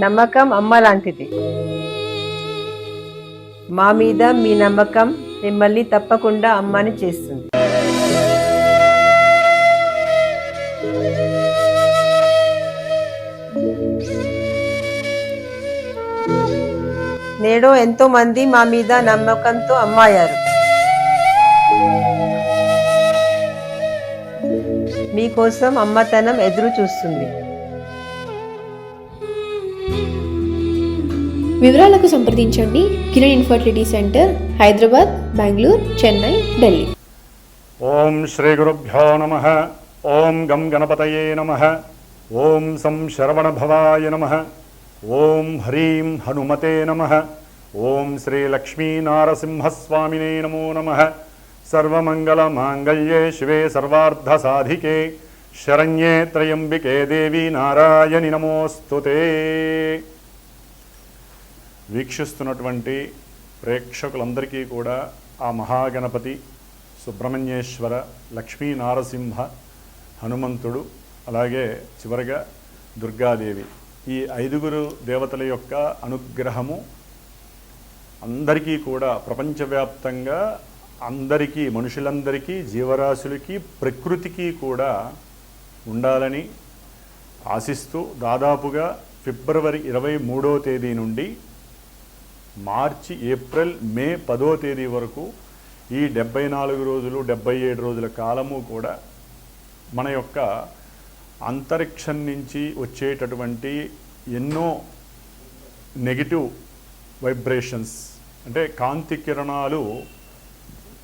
నమ్మకం అమ్మ లాంటిది. మా మీద మీ నమ్మకం మిమ్మల్ని తప్పకుండా అమ్మని చేస్తుంది. నేడు ఎంతో మంది మా మీద నమ్మకంతో అమ్మాయారు. మీకోసం అమ్మతనం ఎదురు చూస్తుంది. వివరాలకు సంప్రదించండి కిరణ్ ఇన్ఫర్టిలిటీ సెంటర్, హైదరాబాద్, బెంగళూరు, చెన్నై, ఢిల్లీ. ఓం శ్రీ గురుభ్యో నమః. ఓం గం గణపతయే నమః. ఓం సం శరవణ భవాయ నమః. ఓం హ్రీం హనుమతే నమః. ఓం శ్రీ లక్ష్మీ నారసింహస్వామినే నమో నమః. సర్వమంగళ మాంగళ్యే శివే సర్వార్థ సాధికే శరణ్యే త్రయంబికే దేవి నారాయణి నమోస్తుతే. వీక్షిస్తున్నటువంటి ప్రేక్షకులందరికీ కూడా ఆ మహాగణపతి, సుబ్రహ్మణ్యేశ్వర, లక్ష్మీ నారసింహ, హనుమంతుడు, అలాగే చివరగా దుర్గాదేవి, ఈ 5 దేవతల యొక్క అనుగ్రహము అందరికీ కూడా ప్రపంచవ్యాప్తంగా అందరికీ, మనుషులందరికీ, జీవరాశులకి, ప్రకృతికి కూడా ఉండాలని ఆశిస్తూ దాదాపుగా ఫిబ్రవరి 23వ తేదీ నుండి మార్చి, ఏప్రిల్, మే 10వ తేదీ వరకు ఈ 74 రోజులు 77 రోజుల కాలము కూడా మన యొక్క అంతరిక్షం నుంచి వచ్చేటటువంటి ఎన్నో నెగిటివ్ వైబ్రేషన్స్, అంటే కాంతి కిరణాలు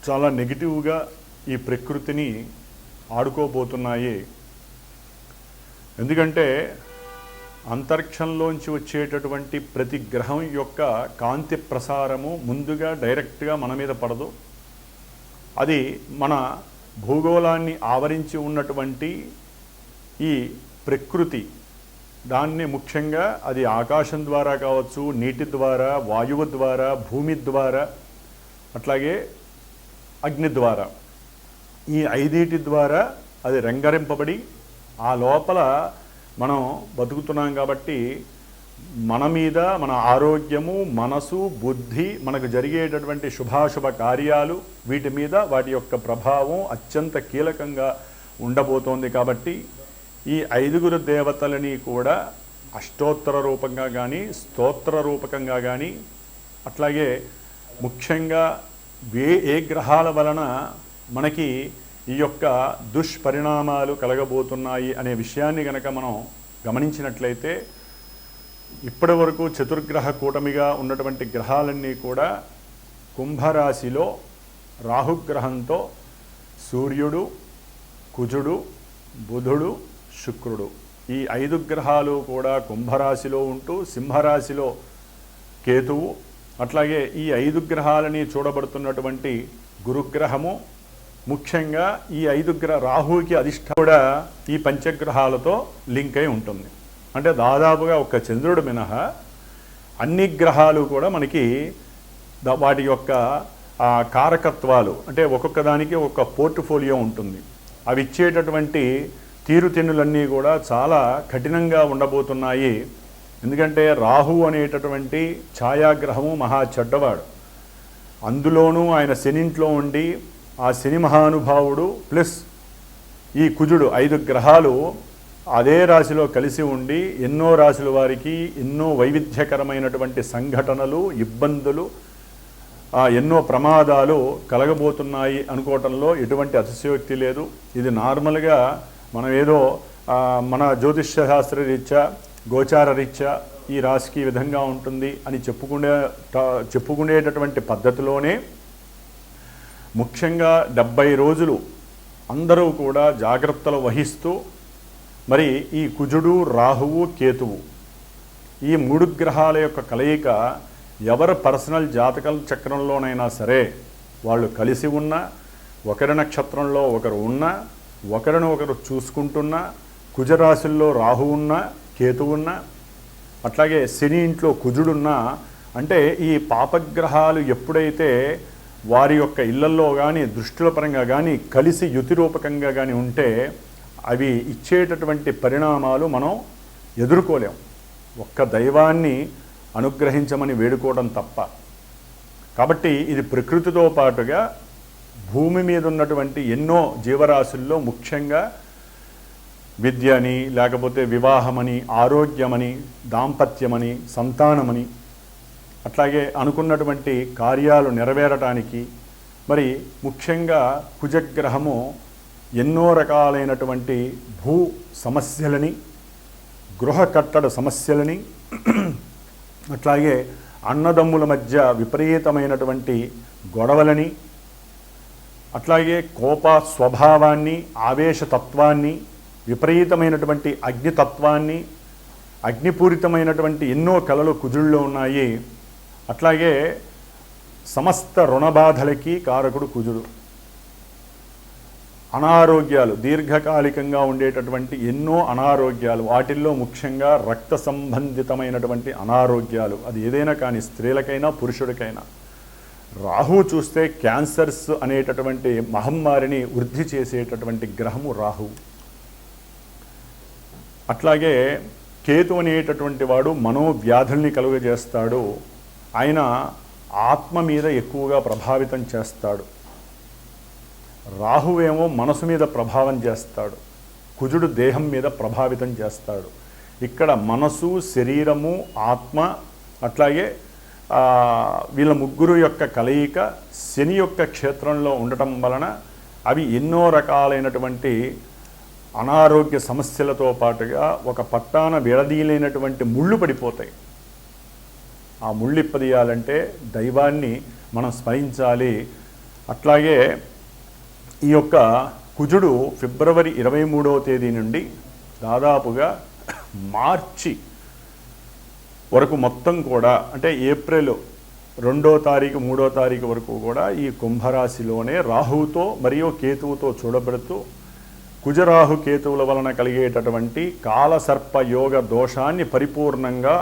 చాలా నెగిటివ్గా ఈ ప్రకృతిని ఆడుకోబోతున్నాయి. ఎందుకంటే అంతరిక్షంలోంచి వచ్చేటటువంటి ప్రతి గ్రహం యొక్క కాంతి ప్రసారము ముందుగా డైరెక్ట్గా మన మీద పడదు. అది మన భూగోళాన్ని ఆవరించి ఉన్నటువంటి ఈ ప్రకృతి, దాన్ని ముఖ్యంగా అది ఆకాశం ద్వారా కావచ్చు, నీటి ద్వారా, వాయువు ద్వారా, భూమి ద్వారా, అట్లాగే అగ్ని ద్వారా, ఈ 5 ద్వారా అది రంగరింపబడి ఆ లోపల మనం బతుకుతున్నాం. కాబట్టి మన మీద మన ఆరోగ్యము, మనసు, బుద్ధి, మనకు జరిగేటటువంటి శుభాశుభ కార్యాలు, వీటి మీద వాటి యొక్క ప్రభావం అత్యంత కీలకంగా ఉండబోతోంది. కాబట్టి ఈ 5 దేవతలని కూడా అష్టోత్తర రూపంగా కానీ, స్తోత్ర రూపకంగా కానీ, అట్లాగే ముఖ్యంగా ఏ గ్రహాల వలన మనకి ఈ యొక్క దుష్పరిణామాలు కలగబోతున్నాయి అనే విషయాన్ని కనుక మనం గమనించినట్లయితే, ఇప్పటి వరకు చతుర్గ్రహ కూటమిగా ఉన్నటువంటి గ్రహాలన్నీ కూడా కుంభరాశిలో రాహుగ్రహంతో సూర్యుడు, కుజుడు, బుధుడు, శుక్రుడు, ఈ 5 గ్రహాలు కూడా కుంభరాశిలో ఉంటూ సింహరాశిలో కేతువు, అట్లాగే ఈ 5 గ్రహాలని చూడబడుతున్నటువంటి గురుగ్రహము, ముఖ్యంగా ఈ 5 రాహుకి అధిష్ట కూడా ఈ పంచగ్రహాలతో లింక్ అయి ఉంటుంది. అంటే దాదాపుగా ఒక్క చంద్రుడు మినహా అన్ని గ్రహాలు కూడా మనకి వాటి యొక్క కారకత్వాలు, అంటే ఒక్కొక్క దానికి ఒక పోర్ట్ఫోలియో ఉంటుంది. అవి ఇచ్చేటటువంటి తీరుతెన్నులన్నీ కూడా చాలా కఠినంగా ఉండబోతున్నాయి. ఎందుకంటే రాహు అనేటటువంటి ఛాయాగ్రహము మహా చెడ్డవాడు. అందులోనూ ఆయన శనింట్లో ఉండి, ఆ శని మహానుభావుడు ప్లస్ ఈ కుజుడు, 5 గ్రహాలు అదే రాశిలో కలిసి ఉండి ఎన్నో రాశుల వారికి ఎన్నో వైవిధ్యకరమైనటువంటి సంఘటనలు, ఇబ్బందులు, ఎన్నో ప్రమాదాలు కలగబోతున్నాయి అనుకోవటంలో ఎటువంటి అతిశయోక్తి లేదు. ఇది నార్మల్గా మనం ఏదో మన జ్యోతిష్య శాస్త్ర రీత్యా, గోచార రీత్యా ఈ రాశికి ఈ విధంగా ఉంటుంది అని చెప్పుకునేటటువంటి పద్ధతిలోనే ముఖ్యంగా 70 రోజులు అందరూ కూడా జాగ్రత్తలు వహిస్తూ, మరి ఈ కుజుడు, రాహువు, కేతువు, ఈ 3 గ్రహాల యొక్క కలయిక ఎవరి పర్సనల్ జాతకాల చక్రంలోనైనా సరే వాళ్ళు కలిసి ఉన్నా, ఒకరి నక్షత్రంలో ఒకరు ఉన్నా, ఒకరిని ఒకరు చూసుకుంటున్నా, కుజరాశుల్లో రాహు ఉన్నా, కేతు ఉన్నా, అట్లాగే శని ఇంట్లో కుజుడున్నా, అంటే ఈ పాపగ్రహాలు ఎప్పుడైతే వారి యొక్క ఇళ్లల్లో కానీ దృష్టిల పరంగా కానీ కలిసి యుతి రూపకంగా కానీ ఉంటే అవి ఇచ్చేటటువంటి పరిణామాలు మనం ఎదుర్కోలేం. ఒక్క దైవాన్ని అనుగ్రహించమని వేడుకోవడం తప్ప. కాబట్టి ఇది ప్రకృతితో పాటుగా భూమి మీద ఉన్నటువంటి ఎన్నో జీవరాశుల్లో ముఖ్యంగా విద్యని, లేకపోతే వివాహమని, ఆరోగ్యమని, దాంపత్యమని, సంతానమని, అట్లాగే అనుకున్నటువంటి కార్యాలు నెరవేరటానికి, మరి ముఖ్యంగా కుజగ్రహము ఎన్నో రకాలైనటువంటి భూ సమస్యలని, గృహ కట్టడ సమస్యలని, అట్లాగే అన్నదమ్ముల మధ్య విపరీతమైనటువంటి గొడవలని, అట్లాగే కోప స్వభావాన్ని, ఆవేశతత్వాన్ని, విపరీతమైనటువంటి అగ్నితత్వాన్ని, అగ్నిపూరితమైనటువంటి ఎన్నో కళలు కుజుల్లో ఉన్నాయి. అట్లాగే సమస్త రుణబాధలకి కారకుడు కుజుడు. అనారోగ్యాలు, దీర్ఘకాలికంగా ఉండేటటువంటి ఎన్నో అనారోగ్యాలు, వాటిల్లో ముఖ్యంగా రక్త సంబంధితమైనటువంటి అనారోగ్యాలు, అది ఏదైనా కానీ స్త్రీలకైనా పురుషుడికైనా. రాహు చూస్తే క్యాన్సర్స్ అనేటటువంటి మహమ్మారిని వృద్ధి చేసేటటువంటి గ్రహము రాహు. అట్లాగే కేతు అనేటటువంటి వాడు మనోవ్యాధుల్ని కలుగజేస్తాడు. ఆయన ఆత్మ మీద ఎక్కువగా ప్రభావితం చేస్తాడు. రాహువేమో మనసు మీద ప్రభావం చేస్తాడు, కుజుడు దేహం మీద ప్రభావితం చేస్తాడు. ఇక్కడ మనసు, శరీరము, ఆత్మ, అట్లాగే వీళ్ళ ముగ్గురు యొక్క కలయిక శని యొక్క క్షేత్రంలో ఉండటం వలన అవి ఎన్నో రకాలైనటువంటి అనారోగ్య సమస్యలతో పాటుగా ఒక పట్టాన విడదీయలేనటువంటి ముళ్ళు పడిపోతాయి. ఆ ముళ్ళు ఇప్పదీయాలంటే దైవాన్ని మనం స్మరించాలి. అట్లాగే ఈ యొక్క కుజుడు ఫిబ్రవరి 23వ తేదీ నుండి దాదాపుగా మార్చి వరకు మొత్తం కూడా, అంటే ఏప్రిల్ 2వ తారీఖు 3వ తారీఖు వరకు కూడా ఈ కుంభరాశిలోనే రాహువుతో మరియు కేతువుతో చూడబడుతూ కుజరాహు కేతువుల వలన కలిగేటటువంటి కాలసర్ప యోగ దోషాన్ని పరిపూర్ణంగా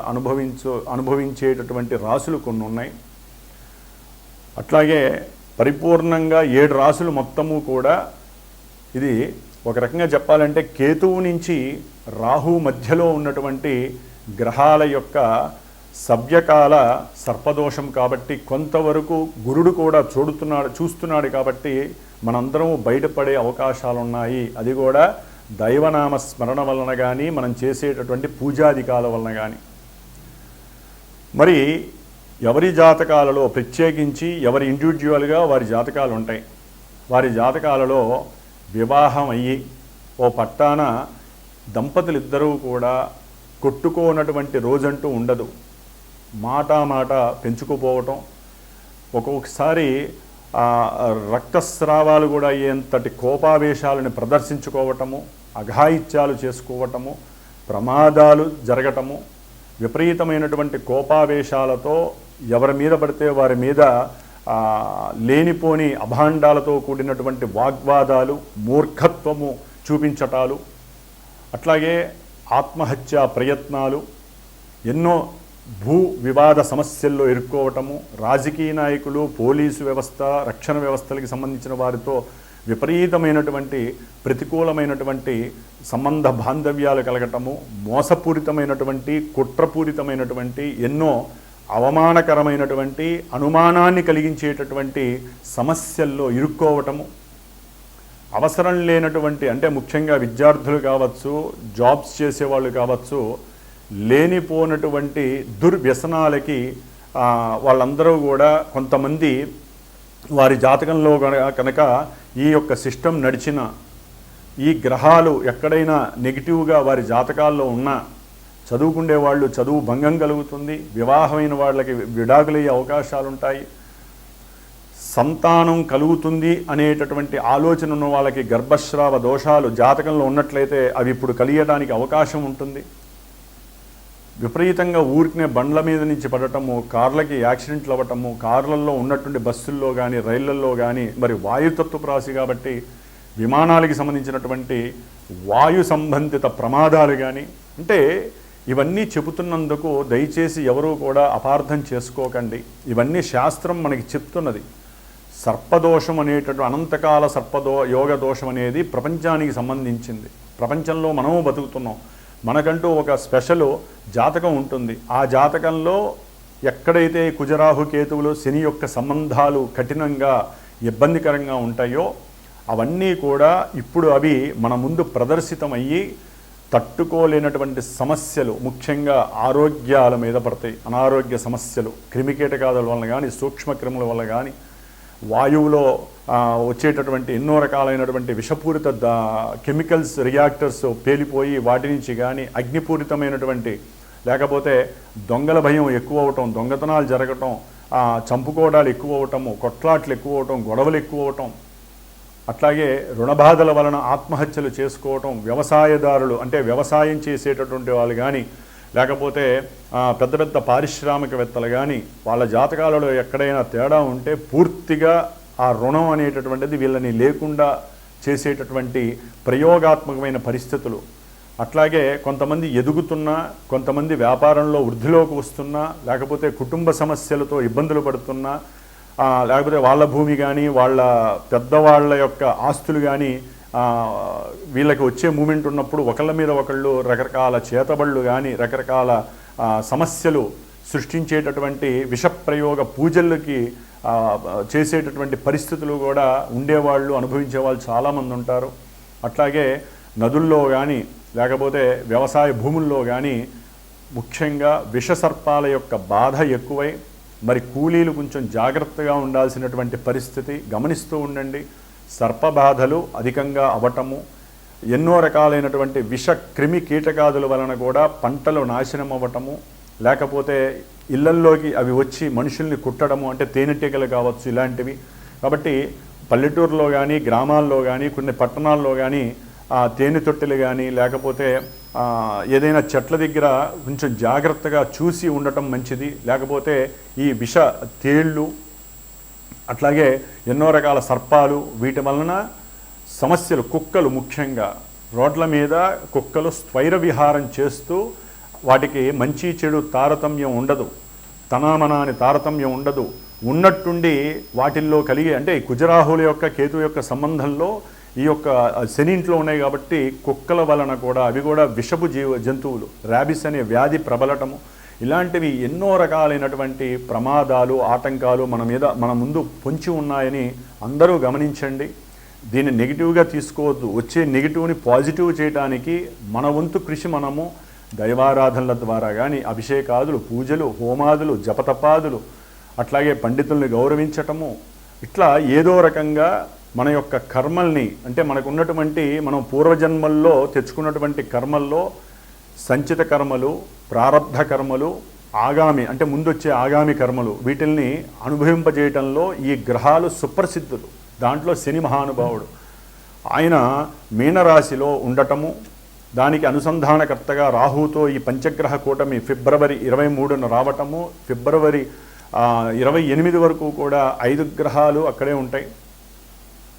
అనుభవించేటటువంటి రాశులు కొన్ని ఉన్నాయి. అట్లాగే పరిపూర్ణంగా 7 రాశులు మొత్తము కూడా, ఇది ఒక రకంగా చెప్పాలంటే కేతువు నుంచి రాహు మధ్యలో ఉన్నటువంటి గ్రహాల యొక్క సవ్యకాల సర్పదోషం కాబట్టి కొంతవరకు గురుడు కూడా చూస్తున్నాడు కాబట్టి మనందరం బయటపడే అవకాశాలు ఉన్నాయి. అది కూడా దైవనామ స్మరణ వలన కానీ, మనం చేసేటటువంటి పూజాధికాల వలన కానీ. మరి ఎవరి జాతకాలలో ప్రత్యేకించి ఎవరి ఇండివిజువల్గా వారి జాతకాలు ఉంటాయి. వారి జాతకాలలో వివాహం అయ్యి ఓ పట్టాన దంపతులిద్దరూ కూడా కొట్టుకోనటువంటి రోజంటూ ఉండదు. మాట పెంచుకుపోవటం, ఒక్కొక్కసారి రక్తస్రావాలు కూడా అయ్యేంతటి కోపావేశాలను ప్రదర్శించుకోవటము, అఘాయిత్యాలు చేసుకోవటము, ప్రమాదాలు జరగటము, విపరీతమైనటువంటి కోపావేశాలతో ఎవరి మీద పడితే వారి మీద లేనిపోని అభాండాలతో కూడినటువంటి వాగ్వాదాలు, మూర్ఖత్వము చూపించటాలు, అట్లాగే ఆత్మహత్యా ప్రయత్నాలు, ఎన్నో భూ వివాద సమస్యల్లో ఇరుక్కోవటము, రాజకీయ నాయకులు, పోలీసు వ్యవస్థ, రక్షణ వ్యవస్థలకి సంబంధించిన వారితో విపరీతమైనటువంటి ప్రతికూలమైనటువంటి సంబంధ బాంధవ్యాలు కలగటము, మోసపూరితమైనటువంటి కుట్రపూరితమైనటువంటి ఎన్నో అవమానకరమైనటువంటి అనుమానాన్ని కలిగించేటటువంటి సమస్యల్లో ఇరుక్కోవటము, అవసరం లేనటువంటి, అంటే ముఖ్యంగా విద్యార్థులు కావచ్చు, జాబ్స్ చేసేవాళ్ళు కావచ్చు, లేనిపోనటువంటి దుర్వ్యసనాలకి వాళ్ళందరూ కూడా కొంతమంది వారి జాతకంలో కనుక ఈ యొక్క సిస్టమ్ నడిచిన, ఈ గ్రహాలు ఎక్కడైనా నెగిటివ్గా వారి జాతకాల్లో ఉన్నా చదువుకునే వాళ్ళు చదువు భంగం కలుగుతుంది, వివాహమైన వాళ్ళకి విడాకులయ్యే అవకాశాలు ఉంటాయి, సంతానం కలుగుతుంది అనేటటువంటి ఆలోచన ఉన్న వాళ్ళకి గర్భస్రావ దోషాలు జాతకంలో ఉన్నట్లయితే అవి ఇప్పుడు కలిగడానికి అవకాశం ఉంటుంది. విపరీతంగా ఊరికనే బండ్ల మీద నుంచి పడటము, కార్లకి యాక్సిడెంట్లు అవ్వటము, కార్లలో ఉన్నటువంటి బస్సుల్లో కానీ రైళ్లల్లో కానీ, మరి వాయుతత్వపు రాశి కాబట్టి విమానాలకి సంబంధించినటువంటి వాయు సంబంధిత ప్రమాదాలు కానీ, అంటే ఇవన్నీ చెబుతున్నందుకు దయచేసి ఎవరూ కూడా అపార్థం చేసుకోకండి. ఇవన్నీ శాస్త్రం మనకి చెప్తున్నది. సర్పదోషం అనేటటువంటి అనంతకాల యోగ దోషం అనేది ప్రపంచానికి సంబంధించింది. ప్రపంచంలో మనము బతుకుతున్నాం. మనకంటూ ఒక స్పెషల్ జాతకం ఉంటుంది. ఆ జాతకంలో ఎక్కడైతే కుజరాహు కేతువులు శని యొక్క సంబంధాలు కఠినంగా ఇబ్బందికరంగా ఉంటాయో అవన్నీ కూడా ఇప్పుడు అవి మన ముందు ప్రదర్శితమయ్యి తట్టుకోలేనటువంటి సమస్యలు ముఖ్యంగా ఆరోగ్యాల మీద పడతాయి. అనారోగ్య సమస్యలు క్రిమికీటకాదుల వల్ల కానీ, సూక్ష్మక్రిముల వల్ల కానీ, వాయువులో వచ్చేటటువంటి ఎన్నో రకాలైనటువంటి విషపూరిత కెమికల్స్ రియాక్టర్స్ పేలిపోయి వాటి నుంచి కానీ, అగ్నిపూరితమైనటువంటి లేకపోతే దొంగల భయం ఎక్కువ అవటం, దొంగతనాలు జరగటం, చంపుకోవడాలు ఎక్కువ అవటము, కొట్లాట్లు ఎక్కువ అవటం, గొడవలు ఎక్కువ అవటం, అట్లాగే రుణబాధల వలన ఆత్మహత్యలు చేసుకోవటం, వ్యవసాయదారులు అంటే వ్యవసాయం చేసేటటువంటి వాళ్ళు కానీ, లేకపోతే పెద్ద పెద్ద పారిశ్రామికవేత్తలు కానీ వాళ్ళ జాతకాలలో ఎక్కడైనా తేడా ఉంటే పూర్తిగా ఆ రుణం అనేటటువంటిది వీళ్ళని లేకుండా చేసేటటువంటి ప్రయోగాత్మకమైన పరిస్థితులు. అట్లాగే కొంతమంది ఎదుగుతున్నా, కొంతమంది వ్యాపారంలో వృద్ధిలోకి వస్తున్నా, లేకపోతే కుటుంబ సమస్యలతో ఇబ్బందులు పడుతున్నా, లేకపోతే వాళ్ళ భూమి కానీ వాళ్ళ పెద్దవాళ్ళ యొక్క ఆస్తులు కానీ వీళ్ళకి వచ్చే మూమెంట్ ఉన్నప్పుడు ఒకళ్ళ మీద ఒకళ్ళు రకరకాల చేతబళ్ళు కానీ రకరకాల సమస్యలు సృష్టించేటటువంటి విషప్రయోగ పూజలకి చేసేటటువంటి పరిస్థితులు కూడా ఉండేవాళ్ళు, అనుభవించేవాళ్ళు చాలామంది ఉంటారు. అట్లాగే నదుల్లో కానీ లేకపోతే వ్యవసాయ భూముల్లో కానీ ముఖ్యంగా విషసర్పాల యొక్క బాధ ఎక్కువై మరి కూలీలు కొంచెం జాగ్రత్తగా ఉండాల్సినటువంటి పరిస్థితి గమనిస్తూ ఉండండి. సర్పబాధలు అధికంగా అవటము, ఎన్నో రకాలైనటువంటి విష క్రిమి కీటకాదుల వలన కూడా పంటలు నాశనం అవ్వటము, లేకపోతే ఇళ్లల్లోకి అవి వచ్చి మనుషుల్ని కుట్టడము, అంటే తేనెటీగలు కావచ్చు ఇలాంటివి. కాబట్టి పల్లెటూరులో కానీ గ్రామాల్లో కానీ కొన్ని పట్టణాల్లో కానీ తేనె తొట్టెలు కానీ లేకపోతే ఏదైనా చెట్ల దగ్గర కొంచెం జాగ్రత్తగా చూసి ఉండటం మంచిది. లేకపోతే ఈ విష తేళ్ళు అట్లాగే ఎన్నో రకాల సర్పాలు వీటి వలన సమస్యలు, కుక్కలు ముఖ్యంగా రోడ్ల మీద కుక్కలు స్వైర విహారం చేస్తూ వాటికి మంచి చెడు తారతమ్యం ఉండదు, తనామన అని తారతమ్యం ఉండదు, ఉన్నట్టుండి వాటిల్లో కలిగే అంటే కుజరాహుల యొక్క కేతు యొక్క సంబంధంలో ఈ యొక్క శని ఇంట్లో ఉన్నాయి కాబట్టి కుక్కల వలన కూడా అవి కూడా విషపు జంతువులు, ర్యాబిస్ అనే వ్యాధి ప్రబలటము, ఇలాంటివి ఎన్నో రకాలైనటువంటి ప్రమాదాలు ఆటంకాలు మన ముందు పొంచి ఉన్నాయని అందరూ గమనించండి. దీన్ని నెగిటివ్గా తీసుకోవద్దు. వచ్చే నెగిటివ్ని పాజిటివ్ చేయడానికి మన వంతు కృషి మనము దైవారాధనల ద్వారా కానీ, అభిషేకాదులు, పూజలు, హోమాదులు, జపతపాదులు, అట్లాగే పండితుల్ని గౌరవించటము, ఇట్లా ఏదో రకంగా మన యొక్క కర్మల్ని అంటే మనకు ఉన్నటువంటి మనం పూర్వజన్మల్లో తెచ్చుకున్నటువంటి కర్మల్లో సంచిత కర్మలు, ప్రారబ్ధ కర్మలు, ఆగామి అంటే ముందొచ్చే ఆగామి కర్మలు వీటిల్ని అనుభవింపజేయటంలో ఈ గ్రహాలు సుప్రసిద్ధులు. దాంట్లో శని మహానుభావుడు ఆయన మీనరాశిలో ఉండటము, దానికి అనుసంధానకర్తగా రాహుతో ఈ పంచగ్రహ కూటమి ఫిబ్రవరి 23న రావటము, ఫిబ్రవరి 28 వరకు కూడా 5 గ్రహాలు అక్కడే ఉంటాయి.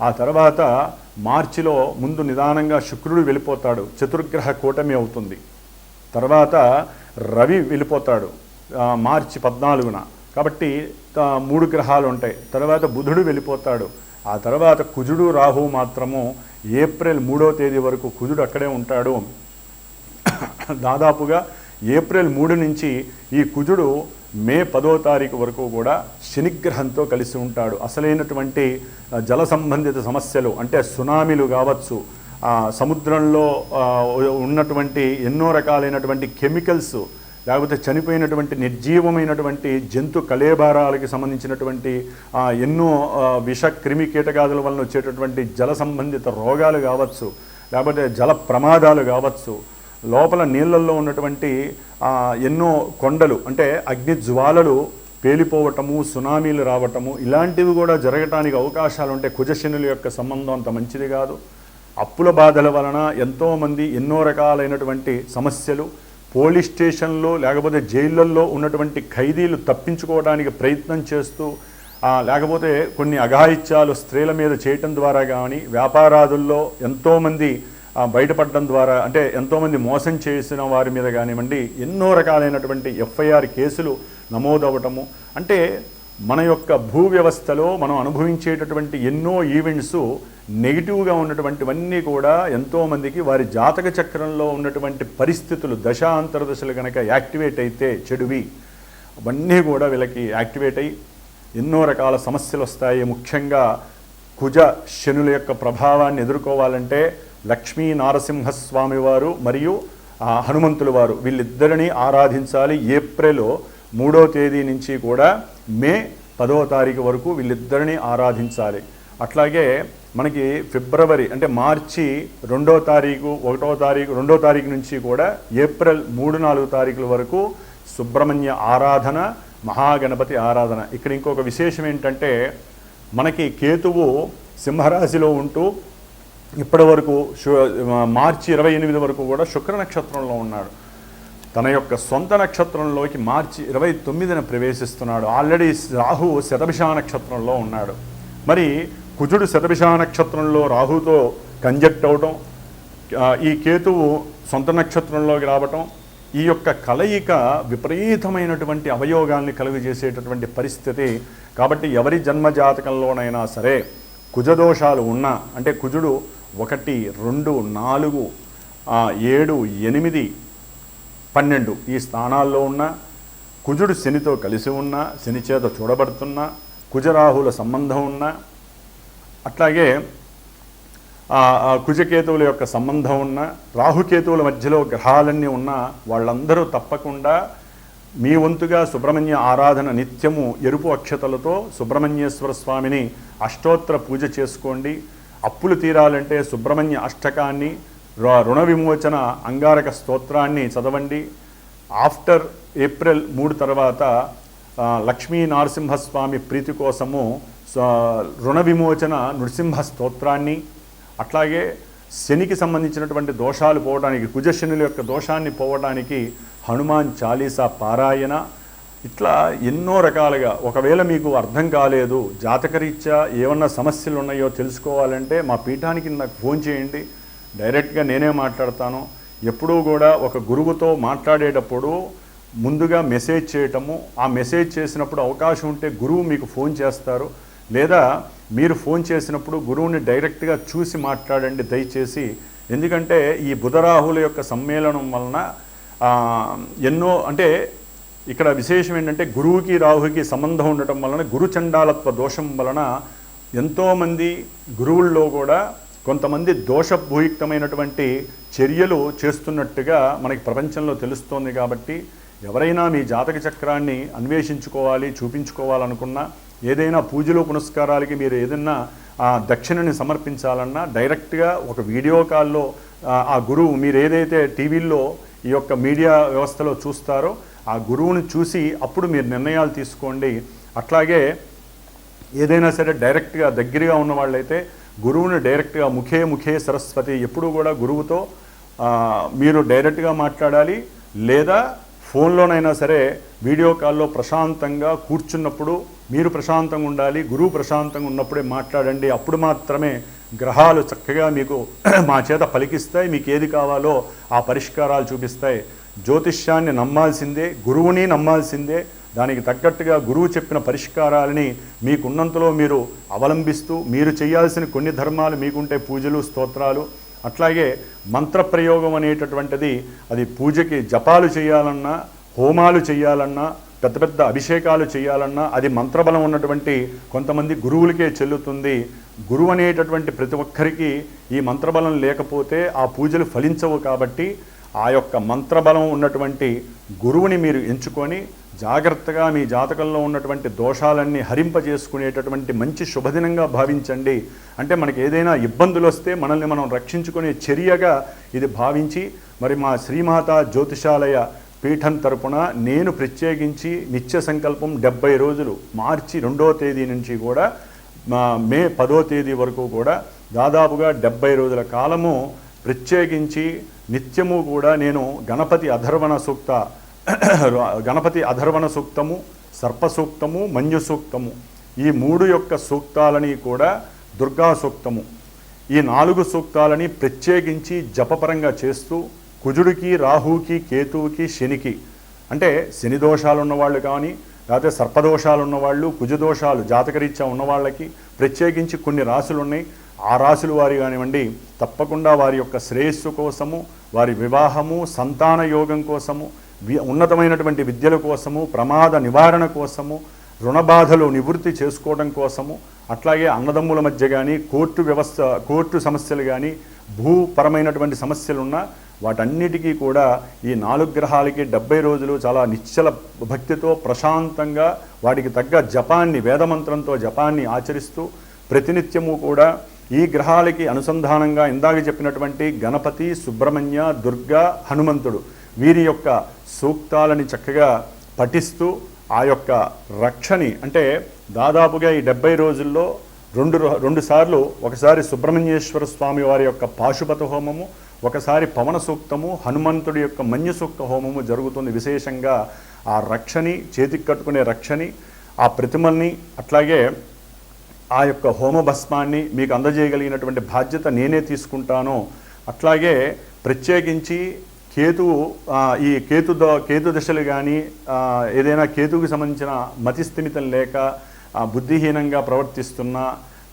ఆ తర్వాత మార్చిలో ముందు నిదానంగా శుక్రుడు వెళ్ళిపోతాడు, చతుర్గ్రహ కూటమి అవుతుంది. తర్వాత రవి వెళ్ళిపోతాడు మార్చి 14న, కాబట్టి 3 గ్రహాలు ఉంటాయి. తర్వాత బుధుడు వెళ్ళిపోతాడు. ఆ తర్వాత కుజుడు రాహువు మాత్రము ఏప్రిల్ 3వ తేదీ వరకు కుజుడు అక్కడే ఉంటాడు. దాదాపుగా ఏప్రిల్ 3 నుంచి ఈ కుజుడు మే 10వ తారీఖు వరకు కూడా శనిగ్రహంతో కలిసి ఉంటాడు. అసలైనటువంటి జల సంబంధిత సమస్యలు అంటే సునామీలు కావచ్చు, సముద్రంలో ఉన్నటువంటి ఎన్నో రకాలైనటువంటి కెమికల్స్, లేకపోతే చనిపోయినటువంటి నిర్జీవమైనటువంటి జంతు కళేబారాలకి సంబంధించినటువంటి ఎన్నో విష క్రిమి కీటకాదుల వలన వచ్చేటటువంటి జల సంబంధిత రోగాలు కావచ్చు, లేకపోతే జల ప్రమాదాలు కావచ్చు, లోపల నీళ్ళల్లో ఉన్నటువంటి ఎన్నో కొండలు అంటే అగ్ని జ్వాలలు పేలిపోవటము, సునామీలు రావటము, ఇలాంటివి కూడా జరగటానికి అవకాశాలు ఉంటాయి. కుజశనుల యొక్క సంబంధం అంత మంచిది కాదు. అప్పుల బాధల వలన ఎంతోమంది ఎన్నో రకాలైనటువంటి సమస్యలు, పోలీస్ స్టేషన్లో లేకపోతే జైళ్ళల్లో ఉన్నటువంటి ఖైదీలు తప్పించుకోవడానికి ప్రయత్నం చేస్తూ, లేకపోతే కొన్ని అఘాయిత్యాలు స్త్రీల మీద చేయటం ద్వారా కానీ, వ్యాపారాదుల్లో ఎంతోమంది బయటపడడం ద్వారా అంటే ఎంతోమంది మోసం చేసిన వారి మీద కానివ్వండి ఎన్నో రకాలైనటువంటి ఎఫ్ఐఆర్ కేసులు నమోదవటము, అంటే మన యొక్క భూ వ్యవస్థలో మనం అనుభవించేటటువంటి ఎన్నో ఈవెంట్స్ నెగిటివ్గా ఉన్నటువంటివన్నీ కూడా ఎంతోమందికి వారి జాతక చక్రంలో ఉన్నటువంటి పరిస్థితులు దశాంతరదశలు కనుక యాక్టివేట్ అయితే చెడువి అవన్నీ కూడా వీళ్ళకి యాక్టివేట్ అయ్యి ఎన్నో రకాల సమస్యలు వస్తాయి. ముఖ్యంగా కుజ శనుల యొక్క ప్రభావాన్ని ఎదుర్కోవాలంటే లక్ష్మీ నారసింహస్వామి వారు మరియు హనుమంతుల వారు వీళ్ళిద్దరిని ఆరాధించాలి. ఏప్రిల్ 3వ తేదీ నుంచి కూడా మే 10వ తారీఖు వరకు వీళ్ళిద్దరిని ఆరాధించాలి. అట్లాగే మనకి ఫిబ్రవరి అంటే మార్చి 2వ తారీఖు 1వ తారీఖు 2వ తారీఖు నుంచి కూడా ఏప్రిల్ 3, 4 తారీఖుల వరకు సుబ్రహ్మణ్య ఆరాధన, మహాగణపతి ఆరాధన. ఇక్కడ ఇంకొక విశేషం ఏంటంటే మనకి కేతువు సింహరాశిలో ఉంటూ ఇప్పటి వరకు మార్చి 28 వరకు కూడా శుక్ర నక్షత్రంలో ఉన్నాడు. తన యొక్క సొంత నక్షత్రంలోకి మార్చి 29న ప్రవేశిస్తున్నాడు. ఆల్రెడీ రాహు శతభిష నక్షత్రంలో ఉన్నాడు. మరి కుజుడు శతభిష నక్షత్రంలో రాహుతో కంజక్ట్ అవటం, ఈ కేతువు సొంత నక్షత్రంలోకి రావటం, ఈ యొక్క కలయిక విపరీతమైనటువంటి అవయోగాల్ని కలుగజేసేటటువంటి పరిస్థితి. కాబట్టి ఎవరి జన్మజాతకంలోనైనా సరే కుజదోషాలు ఉన్నా, అంటే కుజుడు 1, 2, 4, 7, 8, 12 ఈ స్థానాల్లో ఉన్న, కుజుడు శనితో కలిసి ఉన్న, శని చేత చూడబడుతున్న, కుజరాహుల సంబంధం ఉన్న, అట్లాగే కుజకేతువుల యొక్క సంబంధం ఉన్న, రాహుకేతువుల మధ్యలో గ్రహాలన్నీ ఉన్న వాళ్ళందరూ తప్పకుండా మీ వంతుగా సుబ్రహ్మణ్య ఆరాధన నిత్యము ఎరుపు అక్షతలతో సుబ్రహ్మణ్యేశ్వర స్వామిని అష్టోత్తర పూజ చేసుకోండి. అప్పులు తీరాలంటే సుబ్రహ్మణ్య అష్టకాన్ని, రుణ విమోచన అంగారక స్తోత్రాన్ని చదవండి. ఆఫ్టర్ ఏప్రిల్ 3 తర్వాత లక్ష్మీ నరసింహస్వామి ప్రీతి కోసము రుణ విమోచన నృసింహ స్తోత్రాన్ని, అట్లాగే శనికి సంబంధించినటువంటి దోషాలు పోవడానికి, కుజశనుల యొక్క దోషాన్ని పోవడానికి హనుమాన్ చాలీసా పారాయణ, ఇట్లా ఎన్నో రకాలుగా. ఒకవేళ మీకు అర్థం కాలేదు, జాతకరీత్యా ఏమన్నా సమస్యలు ఉన్నాయో తెలుసుకోవాలంటే మా పీఠానికి నాకు ఫోన్ చేయండి, డైరెక్ట్గా నేనే మాట్లాడతాను. ఎప్పుడూ కూడా ఒక గురువుతో మాట్లాడేటప్పుడు ముందుగా మెసేజ్ చేయటము, ఆ మెసేజ్ చేసినప్పుడు అవకాశం ఉంటే గురువు మీకు ఫోన్ చేస్తారు, లేదా మీరు ఫోన్ చేసినప్పుడు గురువుని డైరెక్ట్గా చూసి మాట్లాడండి దయచేసి. ఎందుకంటే ఈ బుధరాహుల యొక్క సమ్మేళనం వలన ఎన్నో, అంటే ఇక్కడ విశేషం ఏంటంటే గురువుకి రాహుకి సంబంధం ఉండటం వలన గురుచండాలత్వ దోషం వలన ఎంతోమంది గురువుల్లో కూడా కొంతమంది దోషభూయుక్తమైనటువంటి చర్యలు చేస్తున్నట్టుగా మనకి ప్రపంచంలో తెలుస్తోంది. కాబట్టి ఎవరైనా మీ జాతక చక్రాన్ని అన్వేషించుకోవాలి, చూపించుకోవాలనుకున్నా, ఏదైనా పూజలు పునస్కారాలకి మీరు ఏదైనా దక్షిణని సమర్పించాలన్నా డైరెక్ట్గా ఒక వీడియో కాల్లో ఆ గురువు, మీరు ఏదైతే టీవీల్లో ఈ యొక్క మీడియా వ్యవస్థలో చూస్తారో ఆ గురువుని చూసి అప్పుడు మీరు నిర్ణయాలు తీసుకోండి. అట్లాగే ఏదైనా సరే డైరెక్ట్గా దగ్గరగా ఉన్న వాళ్ళైతే గురువుని డైరెక్ట్గా ముఖే సరస్వతి, ఎప్పుడూ కూడా గురువుతో మీరు డైరెక్ట్గా మాట్లాడాలి, లేదా ఫోన్లోనైనా సరే వీడియో కాల్లో ప్రశాంతంగా కూర్చున్నప్పుడు మీరు ప్రశాంతంగా ఉండాలి, గురువు ప్రశాంతంగా ఉన్నప్పుడే మాట్లాడండి. అప్పుడు మాత్రమే గ్రహాలు చక్కగా మీకు మా చేత పలికిస్తాయి, మీకు ఏది కావాలో ఆ పరిష్కారాలు చూపిస్తాయి. జ్యోతిష్యాన్ని నమ్మాల్సిందే, గురువుని నమ్మాల్సిందే. దానికి తగ్గట్టుగా గురువు చెప్పిన పరిష్కారాలని మీకున్నంతలో మీరు అవలంబిస్తూ, మీరు చేయాల్సిన కొన్ని ధర్మాలు మీకుంటే పూజలు, స్తోత్రాలు, అట్లాగే మంత్రప్రయోగం అనేటటువంటిది, అది పూజకి జపాలు చేయాలన్నా, హోమాలు చేయాలన్నా, పెద్ద పెద్ద అభిషేకాలు చేయాలన్నా అది మంత్రబలం ఉన్నటువంటి కొంతమంది గురువులకే చెల్లుతుంది. గురువు అనేటటువంటి ప్రతి ఒక్కరికి ఈ మంత్రబలం లేకపోతే ఆ పూజలు ఫలించవు. కాబట్టి ఆ యొక్క మంత్రబలం ఉన్నటువంటి గురువుని మీరు ఎంచుకొని జాగ్రత్తగా మీ జాతకంలో ఉన్నటువంటి దోషాలన్నీ హరింపజేసుకునేటటువంటి మంచి శుభదినంగా భావించండి. అంటే మనకి ఏదైనా ఇబ్బందులు వస్తే మనల్ని మనం రక్షించుకునే చర్యగా ఇది భావించి, మరి మా శ్రీమాత జ్యోతిషాలయ పీఠం తరపున నేను ప్రత్యేకించి నిత్య సంకల్పం 70 రోజులు మార్చి 2వ తేదీ నుంచి కూడా మే 10వ తేదీ వరకు కూడా దాదాపుగా 70 రోజుల కాలము ప్రత్యేకించి నిత్యము కూడా నేను గణపతి అధర్వణ సూక్తము, సర్ప సూక్తము, మంజు సూక్తము, ఈ 3 యొక్క సూక్తాలని కూడా దుర్గా సూక్తము, ఈ 4 సూక్తాలని ప్రత్యేకించి జపపరంగా చేస్తూ కుజుడికి, రాహుకి, కేతువుకి, శనికి, అంటే శని దోషాలు ఉన్నవాళ్ళు కానీ, లేకపోతే సర్పదోషాలు ఉన్నవాళ్ళు, కుజదోషాలు జాతకరీత్యా ఉన్నవాళ్ళకి ప్రత్యేకించి కొన్ని రాశులు ఉన్నాయి. ఆ రాశుల వారి కానివ్వండి, తప్పకుండా వారి యొక్క శ్రేయస్సు కోసము, వారి వివాహము, సంతాన యోగం కోసము, ఉన్నతమైనటువంటి విద్యల కోసము, ప్రమాద నివారణ కోసము, రుణబాధలు నివృత్తి చేసుకోవడం కోసము, అట్లాగే అన్నదమ్ముల మధ్య కానీ కోర్టు సమస్యలు కానీ, భూపరమైనటువంటి సమస్యలున్నా వాటన్నిటికీ కూడా ఈ 4 గ్రహాలకి 70 రోజులు చాలా నిశ్చల భక్తితో ప్రశాంతంగా వాటికి తగ్గ జపాన్ని, వేదమంత్రంతో జపాన్ని ఆచరిస్తూ ప్రతినిత్యము కూడా ఈ గ్రహాలకి అనుసంధానంగా ఇందాక చెప్పినటువంటి గణపతి, సుబ్రహ్మణ్య, దుర్గా, హనుమంతుడు వీరి యొక్క సూక్తాలని చక్కగా పఠిస్తూ ఆ యొక్క రక్షని, అంటే దాదాపుగా ఈ 70 రోజుల్లో రెండు సార్లు, ఒకసారి సుబ్రహ్మణ్యేశ్వర స్వామి వారి యొక్క పాశుపత హోమము, ఒకసారి పవన సూక్తము, హనుమంతుడి యొక్క మన్య సూక్త హోమము జరుగుతుంది. విశేషంగా ఆ రక్షని, చేతికి కట్టుకునే రక్షని, ఆ ప్రతిమల్ని, అట్లాగే ఆ యొక్క హోమభస్మాన్ని మీకు అందజేయగలిగినటువంటి బాధ్యత నేనే తీసుకుంటాను. అట్లాగే ప్రత్యేకించి ఈ కేతు దశలు కానీ, ఏదైనా కేతువుకి సంబంధించిన మతిస్థిమితం లేక బుద్ధిహీనంగా ప్రవర్తిస్తున్న,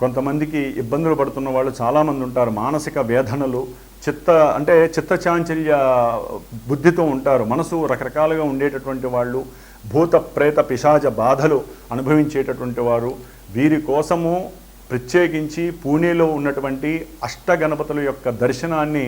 కొంతమందికి ఇబ్బందులు పడుతున్న వాళ్ళు చాలామంది ఉంటారు. మానసిక వేదనలు, చిత్తచాంచల్య బుద్ధితో ఉంటారు. మనసు రకరకాలుగా ఉండేటటువంటి వాళ్ళు, భూత ప్రేత పిశాచ బాధలు అనుభవించేటటువంటి వారు, వీరి కోసము ప్రత్యేకించి పూణేలో ఉన్నటువంటి అష్టగణపతుల యొక్క దర్శనాన్ని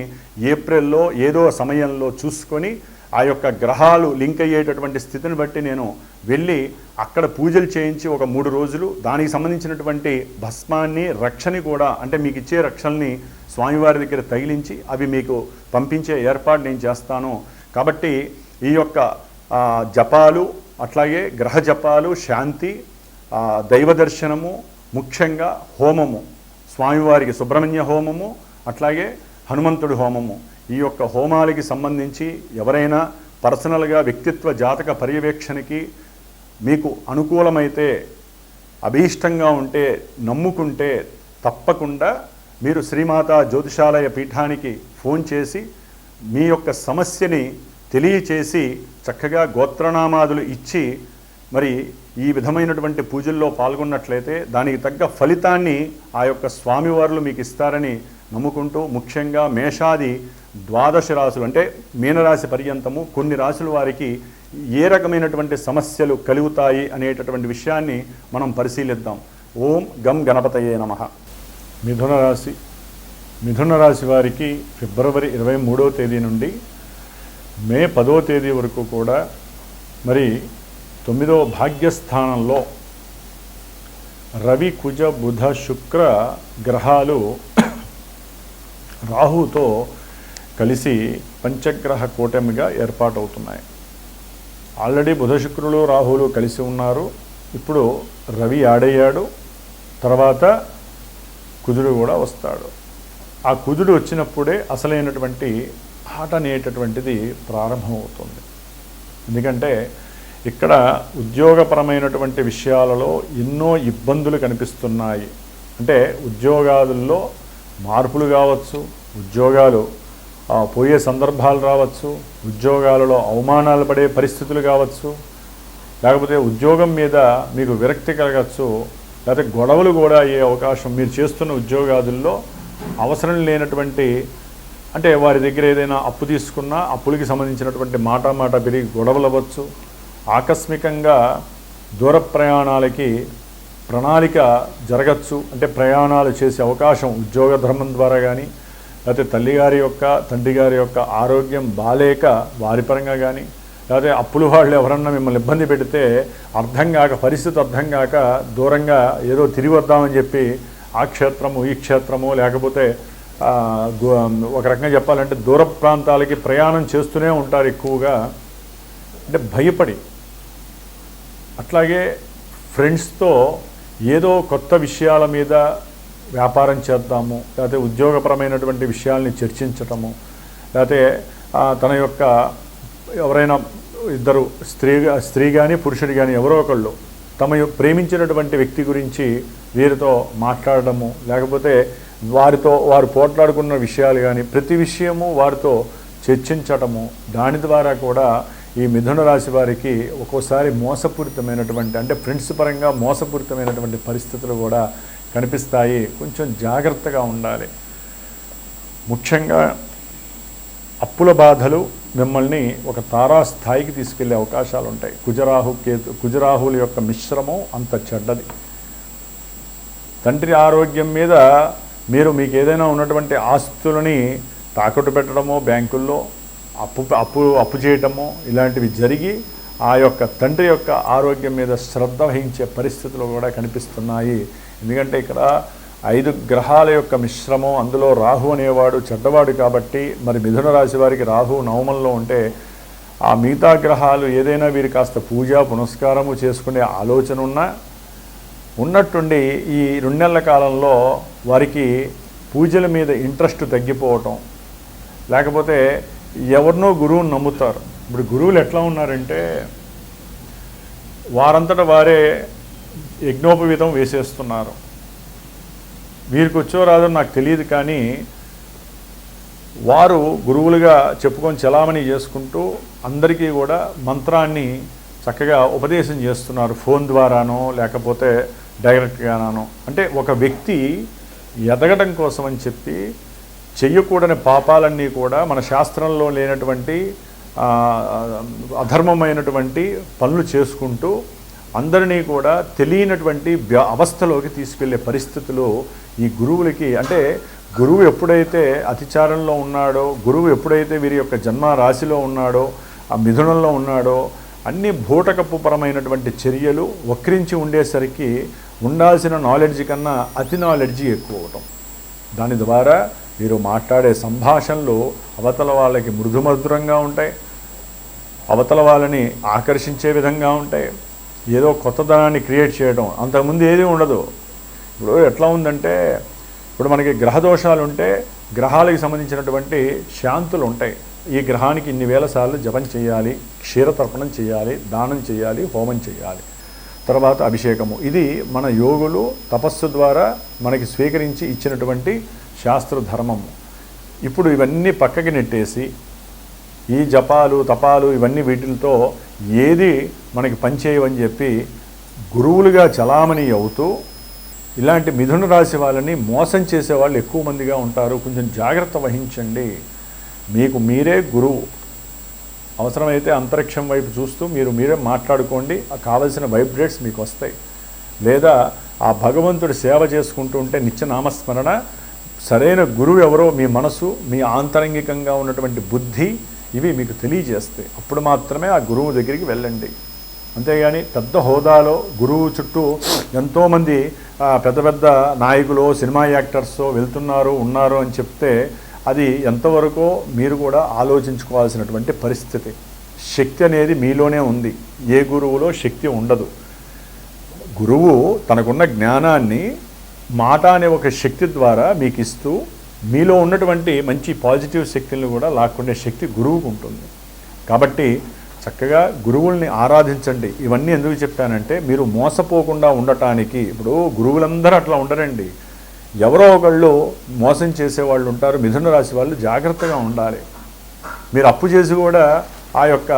ఏప్రిల్లో ఏదో సమయంలో చూసుకొని ఆ యొక్క గ్రహాలు లింక్ అయ్యేటటువంటి స్థితిని బట్టి నేను వెళ్ళి అక్కడ పూజలు చేయించి ఒక 3 రోజులు దానికి సంబంధించినటువంటి భస్మాన్ని, రక్షని కూడా, అంటే మీకు ఇచ్చే రక్షల్ని స్వామివారి దగ్గర తగిలించి అవి మీకు పంపించే ఏర్పాటు నేను చేస్తాను. కాబట్టి ఈ యొక్క జపాలు, అట్లాగే గ్రహ జపాలు, శాంతి, దైవ దర్శనము, ముఖ్యంగా హోమము, స్వామివారికి సుబ్రహ్మణ్య హోమము, అట్లాగే హనుమంతుడి హోమము, ఈ యొక్క హోమాలకి సంబంధించి ఎవరైనా పర్సనల్గా వ్యక్తిత్వ జాతక పర్యవేక్షణకి మీకు అనుకూలమైతే, అభీష్టంగా ఉంటే, నమ్ముకుంటే తప్పకుండా మీరు శ్రీమాత జ్యోతిషాలయ పీఠానికి ఫోన్ చేసి మీ యొక్క సమస్యని తెలియచేసి చక్కగా గోత్రనామాదులు ఇచ్చి మరి ఈ విధమైనటువంటి పూజల్లో పాల్గొన్నట్లయితే దానికి తగ్గ ఫలితాన్ని ఆ యొక్క స్వామివారులు మీకు ఇస్తారని నమ్ముకుంటూ, ముఖ్యంగా మేషాది 12 రాశులు అంటే మీనరాశి పర్యంతము కొన్ని రాశుల వారికి ఏ రకమైనటువంటి సమస్యలు కలుగుతాయి అనేటటువంటి విషయాన్ని మనం పరిశీలిద్దాం. ఓం గం గణపతయే నమః. మిథున రాశి వారికి ఫిబ్రవరి 23వ తేదీ నుండి మే 10వ తేదీ వరకు కూడా మరి 9వ భాగ్యస్థానంలో రవి, కుజ, బుధ, శుక్ర గ్రహాలు రాహుతో కలిసి పంచగ్రహ కూటమిగా ఏర్పాటవుతున్నాయి. ఆల్రెడీ బుధ, శుక్రులు, రాహులు కలిసి ఉన్నారు. ఇప్పుడు రవి ఆడయ్యాడు, తర్వాత కుజుడు కూడా వస్తాడు. ఆ కుజుడు వచ్చినప్పుడే అసలైనటువంటి ఆట అనేటటువంటిది ప్రారంభమవుతుంది. ఎందుకంటే ఇక్కడ ఉద్యోగపరమైనటువంటి విషయాలలో ఎన్నో ఇబ్బందులు కనిపిస్తున్నాయి. అంటే ఉద్యోగాదుల్లో మార్పులు కావచ్చు, ఉద్యోగాలు పోయే సందర్భాలు రావచ్చు, ఉద్యోగాలలో అవమానాలు పడే పరిస్థితులు కావచ్చు, లేకపోతే ఉద్యోగం మీద మీకు విరక్తి కలగచ్చు, లేకపోతే గొడవలు కూడా అయ్యే అవకాశం, మీరు చేస్తున్న ఉద్యోగాదుల్లో అవసరం లేనటువంటి, అంటే వారి దగ్గర ఏదైనా అప్పు తీసుకున్నా అప్పులకి సంబంధించినటువంటి మాట పెరిగి గొడవలు అవ్వచ్చు. ఆకస్మికంగా దూర ప్రయాణాలకి ప్రణాళిక జరగచ్చు, అంటే ప్రయాణాలు చేసే అవకాశం ఉద్యోగ ధర్మం ద్వారా కానీ, లేకపోతే తల్లిగారి యొక్క తండ్రి గారి యొక్క ఆరోగ్యం బాలేక వారి పరంగా కానీ, లేకపోతే అప్పులు వాళ్ళు ఎవరన్నా మిమ్మల్ని ఇబ్బంది పెడితే పరిస్థితి అర్థం కాక దూరంగా ఏదో తిరిగి వద్దామని చెప్పి ఆ క్షేత్రము ఈ క్షేత్రము, లేకపోతే ఒక రకంగా చెప్పాలంటే దూర ప్రాంతాలకి ప్రయాణం చేస్తూనే ఉంటారు ఎక్కువగా, అంటే భయపడి. అట్లాగే ఫ్రెండ్స్తో ఏదో కొత్త విషయాల మీద వ్యాపారం చేద్దాము, లేకపోతే ఉద్యోగపరమైనటువంటి విషయాల్ని చర్చించటము, లేకపోతే తన యొక్క ఎవరైనా ఇద్దరు స్త్రీ కానీ పురుషుడు కానీ ఎవరో ఒకళ్ళు తమ ప్రేమించినటువంటి వ్యక్తి గురించి వీరితో మాట్లాడడము, లేకపోతే వారు పోట్లాడుకున్న విషయాలు కానీ ప్రతి విషయము వారితో చర్చించటము, దాని ద్వారా కూడా ఈ మిథున రాశి వారికి ఒక్కోసారి మోసపూరితమైనటువంటి అంటే ఫ్రెండ్స్ పరంగా మోసపూరితమైనటువంటి పరిస్థితులు కూడా కనిపిస్తాయి. కొంచెం జాగ్రత్తగా ఉండాలి. ముఖ్యంగా అప్పుల బాధలు మిమ్మల్ని ఒక తారాస్థాయికి తీసుకెళ్లే అవకాశాలు ఉంటాయి. కుజరాహుల యొక్క మిశ్రమం అంత చెడ్డది. తండ్రి ఆరోగ్యం మీద మీకు ఏదైనా ఉన్నటువంటి ఆస్తులని తాకట్టు పెట్టడమో, బ్యాంకుల్లో అప్పు చేయటమో ఇలాంటివి జరిగి ఆ యొక్క తండ్రి యొక్క ఆరోగ్యం మీద శ్రద్ధ వహించే పరిస్థితులు కూడా కనిపిస్తున్నాయి. ఎందుకంటే ఇక్కడ 5 గ్రహాల యొక్క మిశ్రమం, అందులో రాహు అనేవాడు చెడ్డవాడు కాబట్టి మరి మిథున రాశి వారికి రాహు నవమంలో ఉంటే ఆ మిగతా గ్రహాలు ఏదైనా వీరు కాస్త పూజ పునస్కారము చేసుకునే ఆలోచన ఉన్నట్టుండి ఈ 2 నెలల కాలంలో వారికి పూజల మీద ఇంట్రెస్ట్ తగ్గిపోవటం, లేకపోతే ఎవరినో గురువుని నమ్ముతారు. ఇప్పుడు గురువులు ఎట్లా ఉన్నారంటే వారంతట వారే యజ్ఞోపవీతం వేసేస్తున్నారు. వీరికి వచ్చో రాదో నాకు తెలియదు, కానీ వారు గురువులుగా చెప్పుకొని చలామణి చేసుకుంటూ అందరికీ కూడా మంత్రాన్ని చక్కగా ఉపదేశం చేస్తున్నారు. ఫోన్ ద్వారానో లేకపోతే డైరెక్ట్గానో. అంటే ఒక వ్యక్తి ఎదగడం కోసం అని చెప్పి చెయ్యకూడని పాపాలన్నీ కూడా మన శాస్త్రంలో లేనటువంటి అధర్మమైనటువంటి పనులు చేసుకుంటూ అందరినీ కూడా తెలియనటువంటి అవస్థలోకి తీసుకెళ్లే పరిస్థితులు ఈ గురువులకి. అంటే గురువు ఎప్పుడైతే అతిచారంలో ఉన్నాడో, గురువు ఎప్పుడైతే వీరి యొక్క జన్మ రాశిలో ఉన్నాడో, ఆ మిథునంలో ఉన్నాడో, అన్ని భూటకపు పరమైనటువంటి చర్యలు వక్రించి ఉండేసరికి ఉండాల్సిన నాలెడ్జ్ కన్నా అతి నాలెడ్జి ఎక్కువ అవటం. దాని ద్వారా వీరు మాట్లాడే సంభాషణలు అవతల వాళ్ళకి మృదుమధురంగా ఉంటాయి, అవతల వాళ్ళని ఆకర్షించే విధంగా ఉంటాయి. ఏదో కొత్తదనాన్ని క్రియేట్ చేయడం, అంతకుముందు ఏది ఉండదు. ఇప్పుడు ఎట్లా ఉందంటే, ఇప్పుడు మనకి గ్రహ దోషాలు ఉంటే గ్రహాలకు సంబంధించినటువంటి శాంతులు ఉంటాయి. ఈ గ్రహానికి ఇన్ని వేల సార్లు జపం చేయాలి, క్షీరతర్పణం చేయాలి, దానం చేయాలి, హోమం చేయాలి, తర్వాత అభిషేకము. ఇది మన యోగులు తపస్సు ద్వారా మనకి స్వీకరించి ఇచ్చినటువంటి శాస్త్ర ధర్మము. ఇప్పుడు ఇవన్నీ పక్కకి నెట్టేసి ఈ జపాలు తపాలు ఇవన్నీ వీటితో ఏది మనకి పనిచేయవని చెప్పి గురువులుగా చలామణి అవుతూ ఇలాంటి మిథున రాశి వాళ్ళని మోసం చేసేవాళ్ళు ఎక్కువ మందిగా ఉంటారు. కొంచెం జాగ్రత్త వహించండి. మీకు మీరే గురువు. అవసరమైతే అంతరిక్షం వైపు చూస్తూ మీరే మాట్లాడుకోండి. కావలసిన వైబ్రేట్స్ మీకు వస్తాయి. లేదా ఆ భగవంతుడి సేవ చేసుకుంటూ ఉంటే నిత్య నామస్మరణ. సరైన గురువు ఎవరో మీ మనసు, మీ ఆంతరంగికంగా ఉన్నటువంటి బుద్ధి ఇవి మీకు తెలియజేస్తాయి. అప్పుడు మాత్రమే ఆ గురువు దగ్గరికి వెళ్ళండి. అంతేగాని పెద్ద హోదాలో గురువు చుట్టూ ఎంతోమంది పెద్ద పెద్ద నాయకులు, సినిమా యాక్టర్స్ ఉన్నారు అని చెప్తే అది ఎంతవరకో మీరు కూడా ఆలోచించుకోవాల్సినటువంటి పరిస్థితి. శక్తి అనేది మీలోనే ఉంది. ఏ గురువులో శక్తి ఉండదు. గురువు తనకున్న జ్ఞానాన్ని మాట అనే ఒక శక్తి ద్వారా మీకు ఇస్తూ మీలో ఉన్నటువంటి మంచి పాజిటివ్ శక్తులను కూడా లాక్కుండే శక్తి గురువుకు ఉంటుంది. కాబట్టి చక్కగా గురువుల్ని ఆరాధించండి. ఇవన్నీ ఎందుకు చెప్పానంటే మీరు మోసపోకుండా ఉండటానికి. ఇప్పుడు గురువులందరూ అట్లా ఉండరండి. ఎవరో ఒకళ్ళు మోసం చేసేవాళ్ళు ఉంటారు. మిథున రాశి వాళ్ళు జాగ్రత్తగా ఉండాలి. మీరు అప్పు చేసి కూడా ఆ యొక్క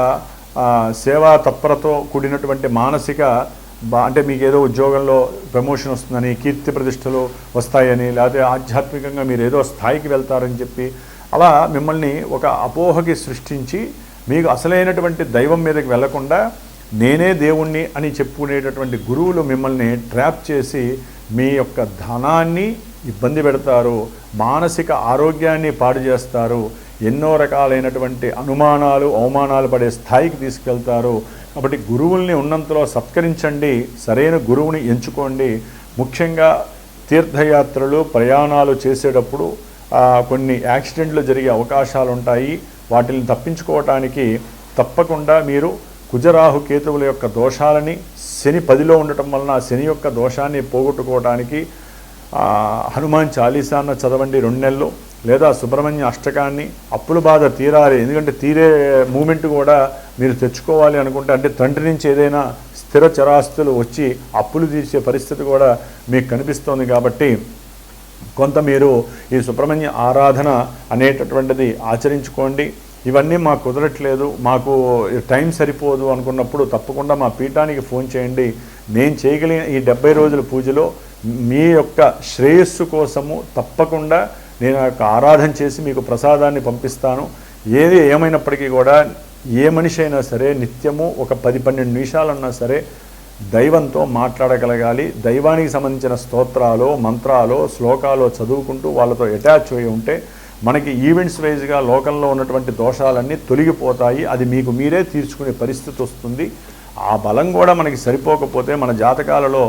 సేవా తత్పరతో కూడినటువంటి మానసిక అంటే మీకు ఏదో ఉద్యోగంలో ప్రమోషన్ వస్తుందని, కీర్తి ప్రతిష్టలు వస్తాయని, లేకపోతే ఆధ్యాత్మికంగా మీరు ఏదో స్థాయికి వెళ్తారని చెప్పి అలా మిమ్మల్ని ఒక అపోహకి సృష్టించి మీకు అసలైనటువంటి దైవం మీదకి వెళ్లకుండా నేనే దేవుణ్ణి అని చెప్పుకునేటటువంటి గురువులు మిమ్మల్ని ట్రాప్ చేసి మీ యొక్క ధనాన్ని ఇబ్బంది పెడతారు, మానసిక ఆరోగ్యాన్ని పాడు చేస్తారు, ఎన్నో రకాలైనటువంటి అనుమానాలు అవమానాలు పడే స్థాయికి తీసుకెళ్తారు. కాబట్టి గురువుల్ని ఉన్నంతలో సత్కరించండి, సరైన గురువుని ఎంచుకోండి. ముఖ్యంగా తీర్థయాత్రలు ప్రయాణాలు చేసేటప్పుడు కొన్ని యాక్సిడెంట్లు జరిగే అవకాశాలు ఉంటాయి. వాటిని తప్పించుకోవటానికి తప్పకుండా మీరు కుజరాహు కేతువుల యొక్క దోషాలని, శని 10లో ఉండటం వలన శని యొక్క దోషాన్ని పోగొట్టుకోవడానికి హనుమాన్ చాలీసాన్న చదవండి 2 నెలలు, లేదా సుబ్రహ్మణ్య అష్టకాన్ని. అప్పుల బాధ తీరాలి. ఎందుకంటే తీరే మూమెంట్ కూడా మీరు తెచ్చుకోవాలి అనుకుంటే, అంటే తండ్రి నుంచి ఏదైనా స్థిర చరాస్తులు వచ్చి అప్పులు తీర్చే పరిస్థితి కూడా మీకు కనిపిస్తోంది. కాబట్టి కొంత మీరు ఈ సుబ్రహ్మణ్య ఆరాధన అనేటటువంటిది ఆచరించుకోండి. ఇవన్నీ మాకు కుదరట్లేదు, మాకు టైం సరిపోదు అనుకున్నప్పుడు తప్పకుండా మా పీఠానికి ఫోన్ చేయండి. నేను చేయగలిగిన ఈ 70 రోజుల పూజలో మీ యొక్క శ్రేయస్సు కోసము తప్పకుండా నేను యొక్క ఆరాధన చేసి మీకు ప్రసాదాన్ని పంపిస్తాను. ఏది ఏమైనప్పటికీ కూడా ఏ మనిషి అయినా సరే నిత్యము ఒక 10-12 నిమిషాలన్నా సరే దైవంతో మాట్లాడగలగాలి. దైవానికి సంబంధించిన స్తోత్రాలు, మంత్రాలు, శ్లోకాలు చదువుకుంటూ వాళ్ళతో అటాచ్ అయి ఉంటే మనకి ఈవెంట్స్ వైజ్గా లోకంలో ఉన్నటువంటి దోషాలన్నీ తొలగిపోతాయి. అది మీకు మీరే తీర్చుకునే పరిస్థితి వస్తుంది. ఆ బలం కూడా మనకి సరిపోకపోతే మన జాతకాలలో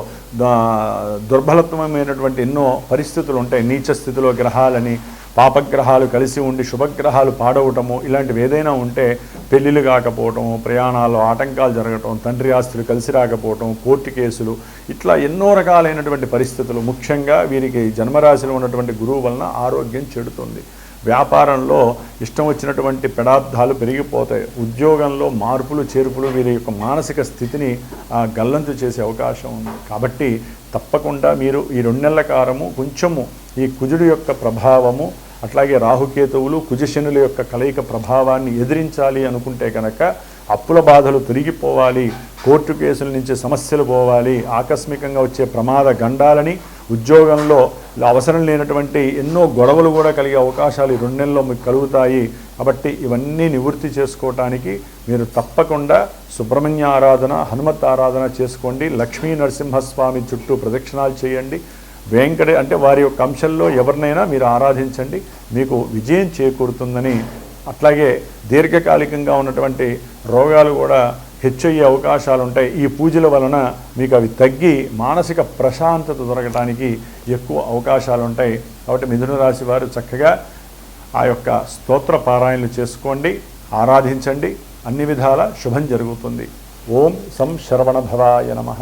దుర్బలత్వమైనటువంటి ఎన్నో పరిస్థితులు ఉంటాయి. నీచ స్థితిలో గ్రహాలని, పాపగ్రహాలు కలిసి ఉండి శుభగ్రహాలు పాడవటము, ఇలాంటివి ఏదైనా ఉంటే పెళ్ళిళ్ళు కాకపోవటము, ప్రయాణాల్లో ఆటంకాలు జరగటం, తండ్రి ఆస్తులు కలిసి రాకపోవటం, కోర్టు కేసులు, ఇట్లా ఎన్నో రకాలైనటువంటి పరిస్థితులు. ముఖ్యంగా వీరికి జన్మరాశిలో ఉన్నటువంటి గురువు వలన ఆరోగ్యం చెడుతుంది. వ్యాపారంలో ఇష్టం వచ్చినటువంటి పెడార్థాలు పెరిగిపోతాయి. ఉద్యోగంలో మార్పులు చేర్పులు వీరి యొక్క మానసిక స్థితిని గల్లంతు చేసే అవకాశం ఉంది. కాబట్టి తప్పకుండా మీరు ఈ 2 నెలల కాలము కొంచెము ఈ కుజుడు యొక్క ప్రభావము, అట్లాగే రాహుకేతువులు, కుజశనుల యొక్క కలయిక ప్రభావాన్ని ఎదిరించాలి అనుకుంటే కనుక అప్పుల బాధలు తొలగిపోవాలి, కోర్టు కేసుల నుంచి సమస్యలు పోవాలి, ఆకస్మికంగా వచ్చే ప్రమాద గండాలని, ఉద్యోగంలో అవసరం లేనటువంటి ఎన్నో గొడవలు కూడా కలిగే అవకాశాలు ఈ 2 నెలల్లో మీకు కలుగుతాయి. కాబట్టి ఇవన్నీ నివృత్తి చేసుకోవటానికి మీరు తప్పకుండా సుబ్రహ్మణ్య ఆరాధన, హనుమత్ ఆరాధన చేసుకోండి. లక్ష్మీ నరసింహస్వామి చుట్టూ ప్రదక్షిణాలు చేయండి. అంటే వారి యొక్క అంశంలో ఎవరినైనా మీరు ఆరాధించండి, మీకు విజయం చేకూరుతుందని. అట్లాగే దీర్ఘకాలికంగా ఉన్నటువంటి రోగాలు కూడా హెచ్చయ్యే అవకాశాలు ఉంటాయి. ఈ పూజల వలన మీకు అవి తగ్గి మానసిక ప్రశాంతత దొరకడానికి ఎక్కువ అవకాశాలు ఉంటాయి. కాబట్టి మిథున రాశి వారు చక్కగా ఆ యొక్క స్తోత్ర పారాయణలు చేసుకోండి, ఆరాధించండి, అన్ని విధాల శుభం జరుగుతుంది. ఓం సం శరవణ భవాయ నమః.